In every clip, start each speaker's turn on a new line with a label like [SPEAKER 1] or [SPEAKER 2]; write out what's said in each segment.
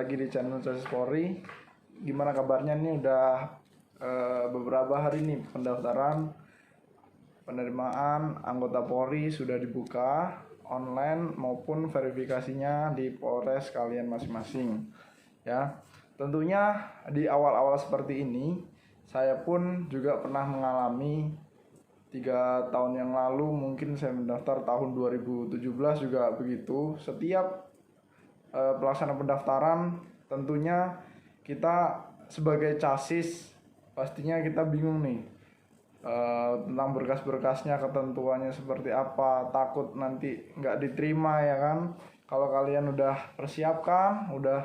[SPEAKER 1] lagi di channel Casis Polri. Gimana kabarnya nih? Udah beberapa hari nih pendaftaran penerimaan anggota Polri sudah dibuka online maupun verifikasinya di Polres kalian masing-masing. Ya, tentunya di awal-awal seperti ini saya pun juga pernah mengalami 3 tahun yang lalu, mungkin saya mendaftar tahun 2017 juga begitu. Setiap pelaksanaan pendaftaran tentunya kita sebagai casis pastinya kita bingung nih tentang berkas-berkasnya, ketentuannya seperti apa, takut nanti nggak diterima ya kan. Kalau kalian udah persiapkan, udah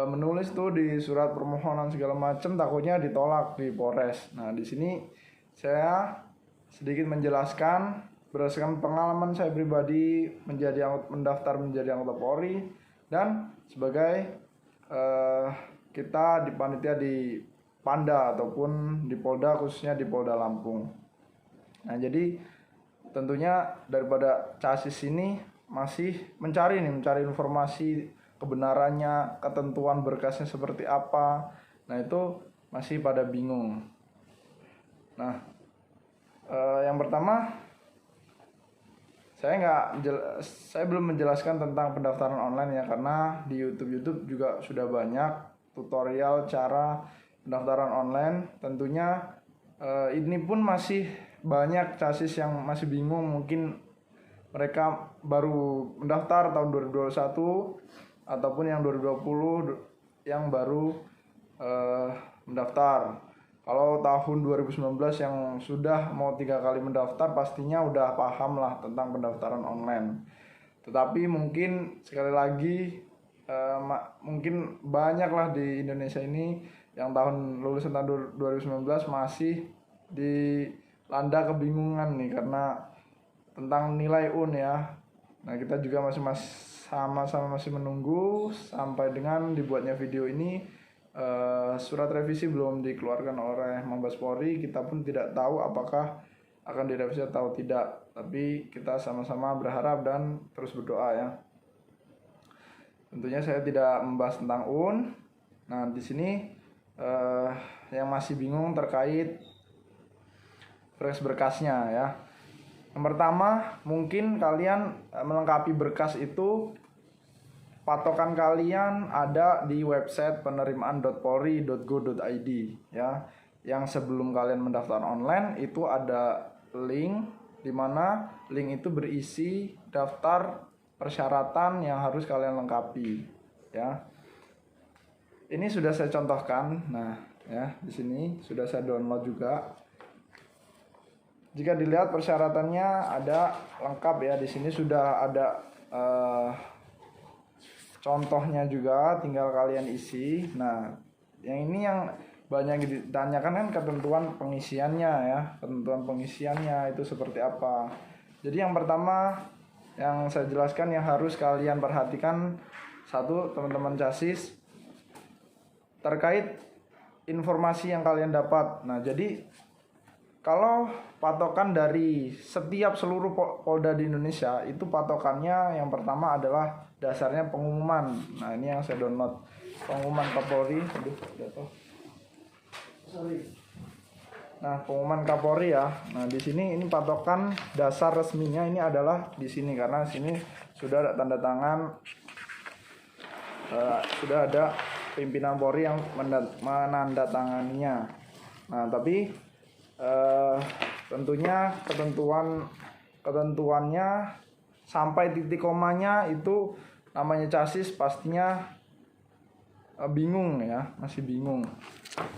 [SPEAKER 1] menulis tuh di surat permohonan segala macam, takutnya ditolak di Polres. Nah, di sini saya sedikit menjelaskan berdasarkan pengalaman saya pribadi mendaftar menjadi anggota Polri dan sebagai kita di panitia di Panda ataupun di Polda, khususnya di Polda Lampung. Nah, jadi tentunya daripada casis ini masih mencari informasi kebenarannya, ketentuan berkasnya seperti apa. Nah, itu masih pada bingung. Nah, yang pertama, saya belum menjelaskan tentang pendaftaran online ya, karena di YouTube juga sudah banyak tutorial cara pendaftaran online. Tentunya ini pun masih banyak casis yang masih bingung, mungkin mereka baru mendaftar tahun 2021 ataupun yang 2020 yang baru mendaftar. Kalau tahun 2019 yang sudah mau 3 kali mendaftar pastinya udah paham lah tentang pendaftaran online. Tetapi mungkin sekali lagi mungkin banyak lah di Indonesia ini yang lulusan tahun 2019 masih dilanda kebingungan nih karena tentang nilai UN ya. Nah, kita juga sama-sama masih menunggu sampai dengan dibuatnya video ini. Surat revisi belum dikeluarkan oleh Mabes Polri. Kita pun tidak tahu apakah akan direvisi atau tidak, tapi kita sama-sama berharap dan terus berdoa ya. Tentunya saya tidak membahas tentang UN. Nah, di sini yang masih bingung terkait berkasnya ya. Yang pertama, mungkin kalian melengkapi berkas itu, patokan kalian ada di website penerimaan.polri.go.id ya. Yang sebelum kalian mendaftar online itu ada link, di mana link itu berisi daftar persyaratan yang harus kalian lengkapi ya. Ini sudah saya contohkan. Nah, ya, di sini sudah saya download juga. Jika dilihat persyaratannya ada lengkap ya. Di sini sudah ada contohnya juga, tinggal kalian isi. Nah, yang ini yang banyak ditanyakan kan ketentuan pengisiannya ya. Ketentuan pengisiannya itu seperti apa. Jadi yang pertama yang saya jelaskan yang harus kalian perhatikan, satu, teman-teman casis, terkait informasi yang kalian dapat. Nah, jadi kalau patokan dari seluruh Polda di Indonesia itu patokannya yang pertama adalah dasarnya pengumuman. Nah, ini yang saya download, pengumuman Kapolri. Nah, pengumuman Kapolri ya. Nah, di sini ini patokan dasar resminya ini adalah di sini, karena sini sudah ada tanda tangan, sudah ada pimpinan Polri yang menandatanganinya. Nah, tapi tentunya ketentuannya sampai titik komanya itu namanya casis pastinya bingung ya, masih bingung.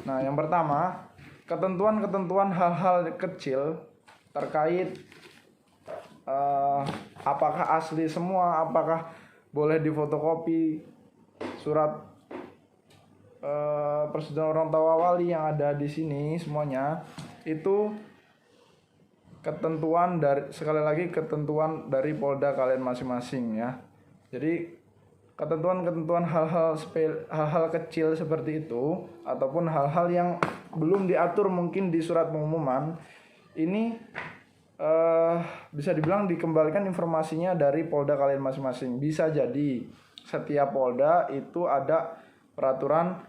[SPEAKER 1] Nah, yang pertama, ketentuan hal-hal kecil terkait apakah asli semua, apakah boleh difotokopi surat persetujuan orang tua wali yang ada di sini semuanya. Itu ketentuan ketentuan dari Polda kalian masing-masing ya. Jadi ketentuan hal-hal kecil seperti itu ataupun hal-hal yang belum diatur mungkin di surat pengumuman ini bisa dibilang dikembalikan informasinya dari Polda kalian masing-masing. Bisa jadi setiap Polda itu ada peraturannya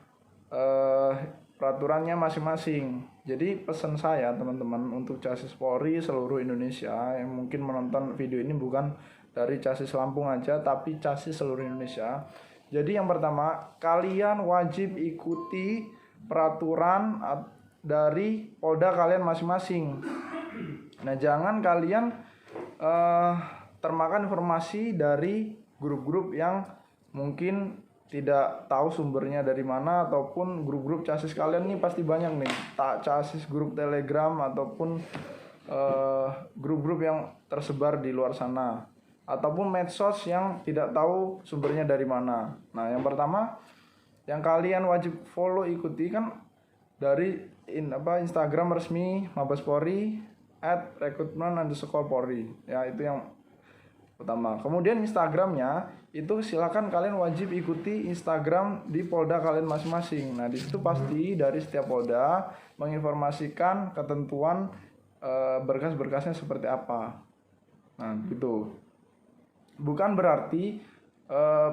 [SPEAKER 1] masing-masing. Jadi pesan saya teman-teman untuk Casis Polri seluruh Indonesia yang mungkin menonton video ini bukan dari Casis Lampung aja tapi Casis seluruh Indonesia. Jadi yang pertama, kalian wajib ikuti peraturan dari Polda kalian masing-masing. Nah, jangan kalian termakan informasi dari grup-grup yang mungkin tidak tahu sumbernya dari mana, ataupun grup-grup Casis kalian nih pasti banyak nih, Casis grup Telegram ataupun grup-grup yang tersebar di luar sana, ataupun medsos yang tidak tahu sumbernya dari mana. Nah, yang pertama yang kalian wajib follow, ikuti kan dari Instagram resmi Mabes Polri @rekrutmen_polri ya, itu yang pertama. Kemudian Instagramnya itu silakan kalian wajib ikuti Instagram di Polda kalian masing-masing. Nah, di situ pasti dari setiap Polda menginformasikan ketentuan berkas-berkasnya seperti apa. Nah, gitu. Bukan berarti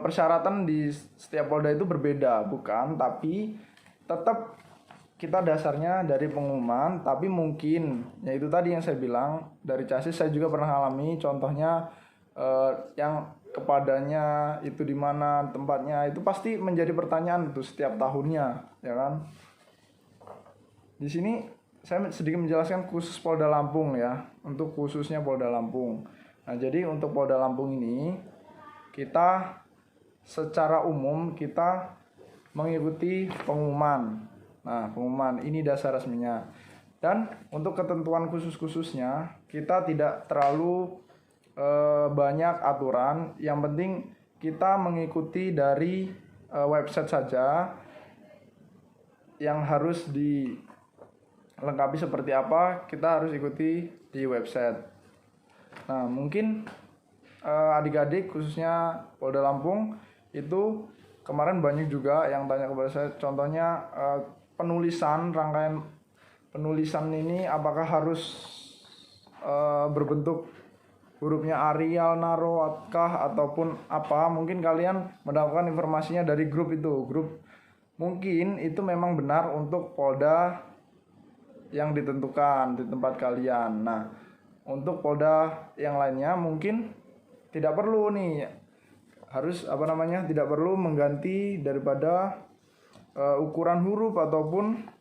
[SPEAKER 1] persyaratan di setiap Polda itu berbeda, bukan, tapi tetap kita dasarnya dari pengumuman, tapi mungkin ya itu tadi yang saya bilang dari Casis saya juga pernah alami, contohnya yang kepadanya itu di mana tempatnya, itu pasti menjadi pertanyaan itu setiap tahunnya, ya kan. Di sini saya sedikit menjelaskan khusus Polda Lampung ya, untuk khususnya Polda Lampung. Nah, jadi untuk Polda Lampung ini kita secara umum kita mengikuti pengumuman. Nah, pengumuman ini dasar resminya. Dan untuk ketentuan khusus-khususnya kita tidak terlalu banyak aturan, yang penting kita mengikuti dari website saja yang harus dilengkapi seperti apa, kita harus ikuti di website. Nah, mungkin adik-adik khususnya Polda Lampung itu kemarin banyak juga yang tanya kepada saya, contohnya rangkaian penulisan ini apakah harus berbentuk hurufnya Arial, Naro, kah ataupun apa. Mungkin kalian mendapatkan informasinya dari grup itu. Grup mungkin itu memang benar untuk Polda yang ditentukan di tempat kalian. Nah, untuk Polda yang lainnya mungkin tidak perlu nih, harus tidak perlu mengganti daripada ukuran huruf ataupun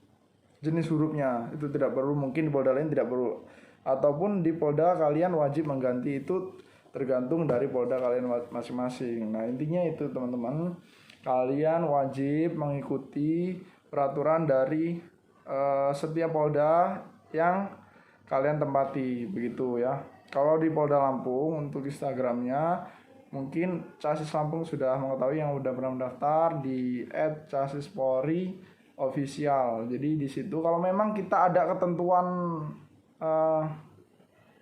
[SPEAKER 1] jenis hurufnya, itu tidak perlu. Mungkin di Polda lain tidak perlu, ataupun di Polda kalian wajib mengganti, itu tergantung dari Polda kalian masing-masing. Nah, intinya itu teman-teman, kalian wajib mengikuti peraturan dari setiap Polda yang kalian tempati, begitu ya. Kalau di Polda Lampung untuk Instagramnya mungkin Casis Lampung sudah mengetahui, yang udah pernah mendaftar di @casispolri_official. Jadi di situ kalau memang kita ada ketentuan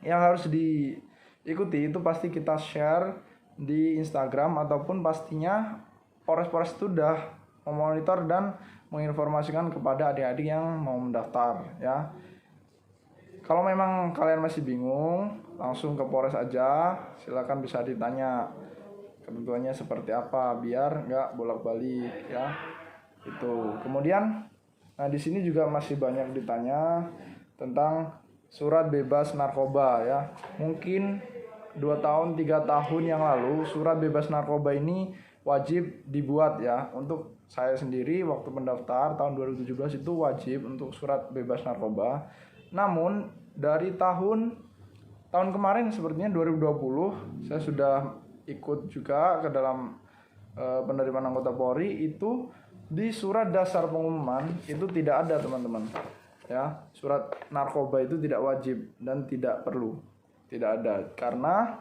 [SPEAKER 1] yang harus diikuti, itu pasti kita share di Instagram, ataupun pastinya Polres-Polres itu sudah memonitor dan menginformasikan kepada adik-adik yang mau mendaftar ya. Kalau memang kalian masih bingung, langsung ke Polres aja, silakan bisa ditanya ketentuannya seperti apa biar nggak bolak-balik ya. Itu. Kemudian di sini juga masih banyak ditanya tentang surat bebas narkoba ya. Mungkin 2 tahun 3 tahun yang lalu surat bebas narkoba ini wajib dibuat ya. Untuk saya sendiri waktu mendaftar tahun 2017 itu wajib untuk surat bebas narkoba. Namun dari tahun kemarin sepertinya 2020 saya sudah ikut juga ke dalam penerimaan anggota Polri, itu di surat dasar pengumuman itu tidak ada teman-teman ya, surat narkoba itu tidak wajib dan tidak perlu, tidak ada, karena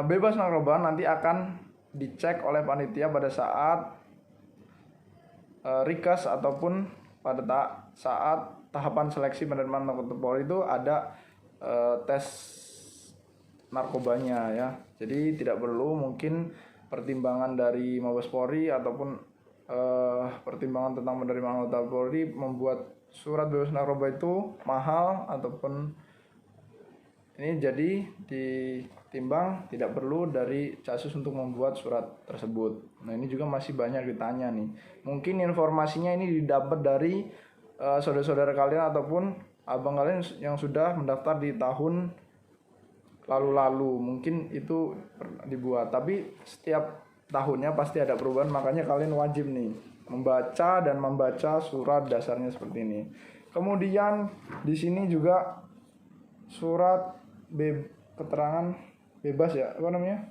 [SPEAKER 1] bebas narkoba nanti akan dicek oleh panitia pada saat Rikas ataupun pada saat tahapan seleksi penerimaan anggota Polri itu ada tes narkobanya ya. Jadi tidak perlu mungkin pertimbangan dari Mabes Polri ataupun pertimbangan tentang penerimaan anggota Polri membuat surat bebas narkoba itu mahal ataupun Ini jadi ditimbang tidak perlu dari casus untuk membuat surat tersebut. Nah, ini juga masih banyak ditanya nih. Mungkin informasinya ini didapat dari saudara-saudara kalian ataupun abang kalian yang sudah mendaftar di tahun lalu-lalu. Mungkin itu dibuat, tapi setiap tahunnya pasti ada perubahan, makanya kalian wajib nih membaca surat dasarnya seperti ini. Kemudian di sini juga surat keterangan bebas ya, apa namanya?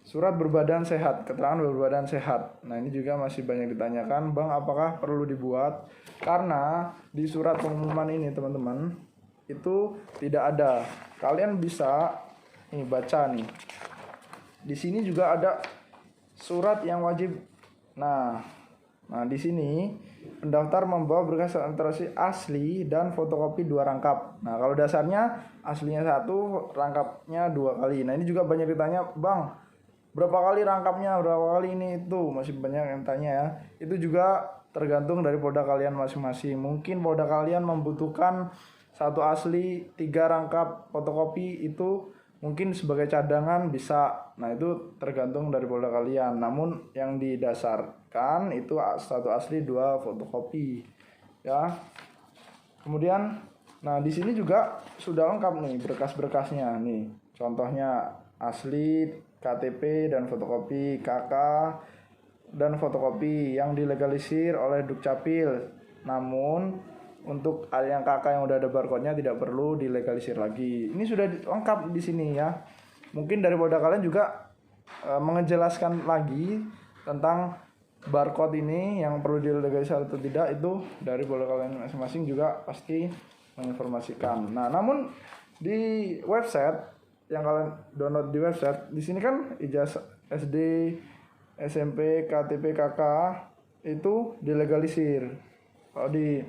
[SPEAKER 1] Surat berbadan sehat, keterangan berbadan sehat. Nah, ini juga masih banyak ditanyakan, Bang, apakah perlu dibuat? Karena di surat pengumuman ini, teman-teman, itu tidak ada. Kalian bisa nih baca nih. Di sini juga ada surat yang wajib. Nah, di sini pendaftar membawa berkas administrasi asli dan fotokopi 2 rangkap. Nah, kalau dasarnya aslinya 1, rangkapnya 2 kali. Nah, ini juga banyak ditanya, Bang, berapa kali rangkapnya, berapa kali ini itu, masih banyak yang tanya ya. Itu juga tergantung dari polda kalian masing-masing. Mungkin polda kalian membutuhkan 1 asli, 3 rangkap fotokopi, itu mungkin sebagai cadangan bisa. Nah, itu tergantung dari polda kalian. Namun yang didasarkan itu 1 asli, 2 fotokopi ya. Kemudian di sini juga sudah lengkap nih berkas-berkasnya nih. Contohnya asli, KTP dan fotokopi, KK dan fotokopi yang dilegalisir oleh Dukcapil. Namun untuk yang kakak yang udah ada barcode-nya tidak perlu dilegalisir lagi. Ini sudah lengkap di sini ya. Mungkin dari polda kalian juga menjelaskan lagi tentang barcode ini yang perlu dilegalisir atau tidak, itu dari polda kalian masing-masing juga pasti menginformasikan. Nah, namun di website yang kalian download di website, di sini kan ijazah SD, SMP, KTP, KK itu dilegalisir. Kalau di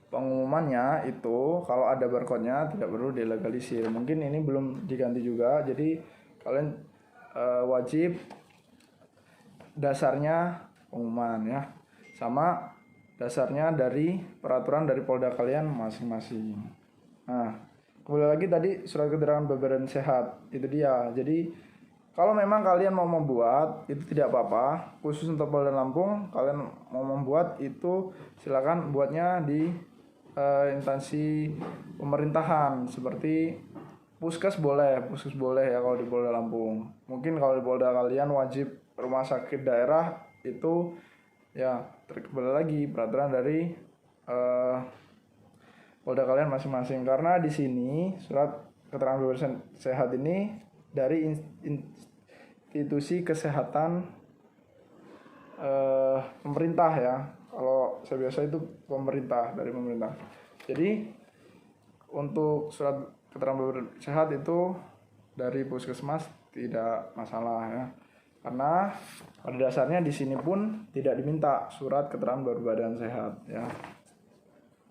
[SPEAKER 1] pengumumannya itu kalau ada barcode-nya tidak perlu dilegalisir. Mungkin ini belum diganti juga, jadi kalian wajib dasarnya pengumuman ya, sama dasarnya dari peraturan dari polda kalian masing-masing. Nah, kembali lagi tadi surat keterangan berbadan sehat, itu dia. Jadi kalau memang kalian mau membuat itu tidak apa-apa, khusus untuk Polda Lampung, kalian mau membuat itu silakan buatnya di instansi pemerintahan seperti puskes boleh ya kalau di Polda Lampung. Mungkin kalau di Polda kalian wajib rumah sakit daerah, itu ya kembali lagi peraturan dari Polda kalian masing-masing. Karena di sini surat keterangan berbadan sehat ini dari institusi kesehatan pemerintah ya. Kalau saya biasa itu dari pemerintah. Jadi untuk surat keterangan berbadan sehat itu dari puskesmas tidak masalah ya. Karena pada dasarnya di sini pun tidak diminta surat keterangan berbadan sehat ya.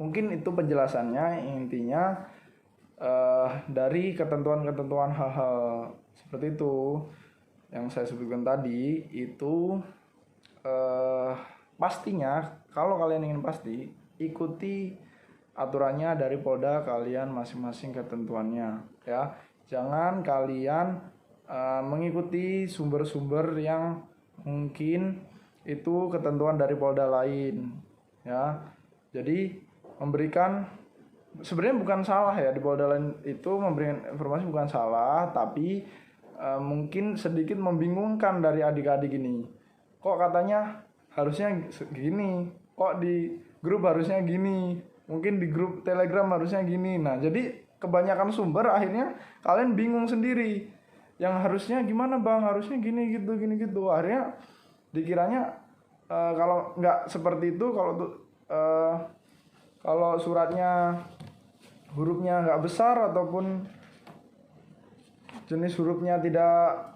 [SPEAKER 1] Mungkin itu penjelasannya, intinya dari ketentuan-ketentuan hal-hal seperti itu yang saya sebutkan tadi itu pastinya kalau kalian ingin pasti ikuti aturannya dari polda kalian masing-masing, ketentuannya ya. Jangan kalian mengikuti sumber-sumber yang mungkin itu ketentuan dari polda lain ya. Jadi memberikan, sebenarnya bukan salah ya, di polda lain itu memberikan informasi bukan salah, tapi mungkin sedikit membingungkan dari adik-adik ini. Kok katanya harusnya gini, kok di grup harusnya gini, mungkin di grup Telegram harusnya gini. Nah, jadi kebanyakan sumber akhirnya kalian bingung sendiri. Yang harusnya gimana, Bang? Harusnya gini gitu. Akhirnya dikiranya kalau nggak seperti itu, kalau suratnya hurufnya nggak besar ataupun jenis hurufnya tidak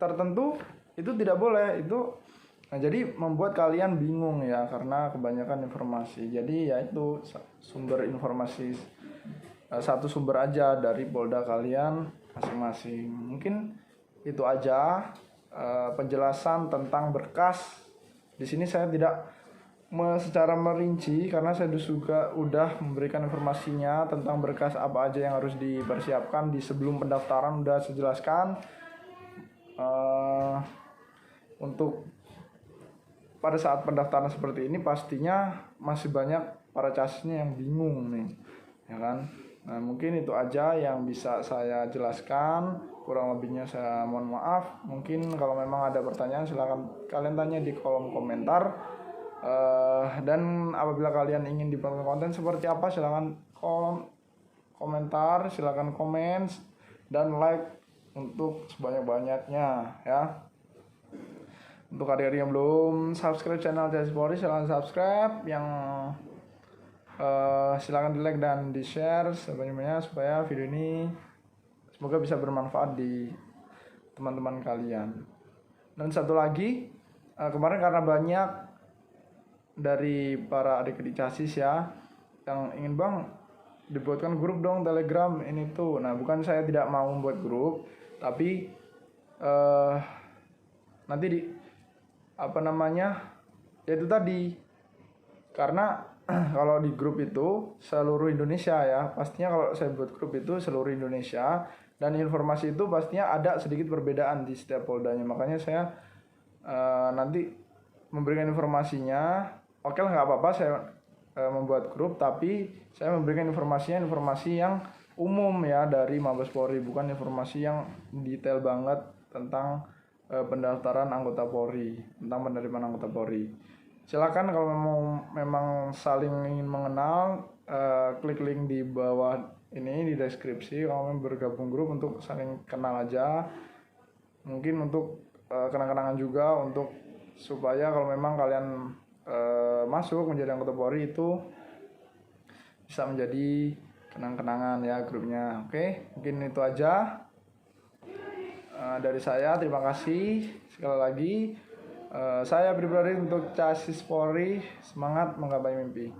[SPEAKER 1] tertentu, itu tidak boleh. Nah, jadi membuat kalian bingung ya, karena kebanyakan informasi. Jadi ya itu sumber informasi satu sumber aja dari polda kalian masing-masing. Mungkin itu aja penjelasan tentang berkas. Di sini saya tidak secara merinci karena saya juga udah memberikan informasinya tentang berkas apa aja yang harus dipersiapkan di sebelum pendaftaran, udah saya jelaskan. Untuk pada saat pendaftaran seperti ini pastinya masih banyak para casisnya yang bingung nih, ya kan? Nah, mungkin itu aja yang bisa saya jelaskan. Kurang lebihnya saya mohon maaf. Mungkin kalau memang ada pertanyaan silahkan kalian tanya di kolom komentar. Dan apabila kalian ingin dibuatkan konten seperti apa, silahkan komentar, silahkan komen dan like untuk sebanyak-banyaknya ya. Untuk adik-adik yang belum subscribe channel CSIS Polri, silahkan subscribe. Yang silahkan di like dan di share sebanyak-banyaknya supaya video ini semoga bisa bermanfaat di teman-teman kalian. Dan satu lagi, kemarin karena banyak dari para adik-adik CASIS ya yang ingin, bang dibuatkan grup dong Telegram ini tuh. Nah, bukan saya tidak mau membuat grup, tapi nanti di yaitu tadi, karena kalau di grup itu seluruh Indonesia ya, pastinya kalau saya buat grup itu seluruh Indonesia, dan informasi itu pastinya ada sedikit perbedaan di setiap poldanya. Makanya saya nanti memberikan informasinya. Oke lah, nggak apa-apa saya membuat grup, tapi saya memberikan informasi yang umum ya dari Mabes Polri, bukan informasi yang detail banget tentang pendaftaran anggota Polri, tentang penerimaan anggota Polri. Silakan kalau memang saling ingin mengenal, klik link di bawah ini di deskripsi. Kalau memang bergabung grup untuk saling kenal aja, mungkin untuk kenang-kenangan juga, untuk supaya kalau memang kalian masuk menjadi anggota Polri itu bisa menjadi kenang-kenangan ya grupnya. Oke, mungkin itu aja dari saya. Terima kasih sekali lagi. Saya pribadi untuk CASIS Polri, semangat menggapai mimpi.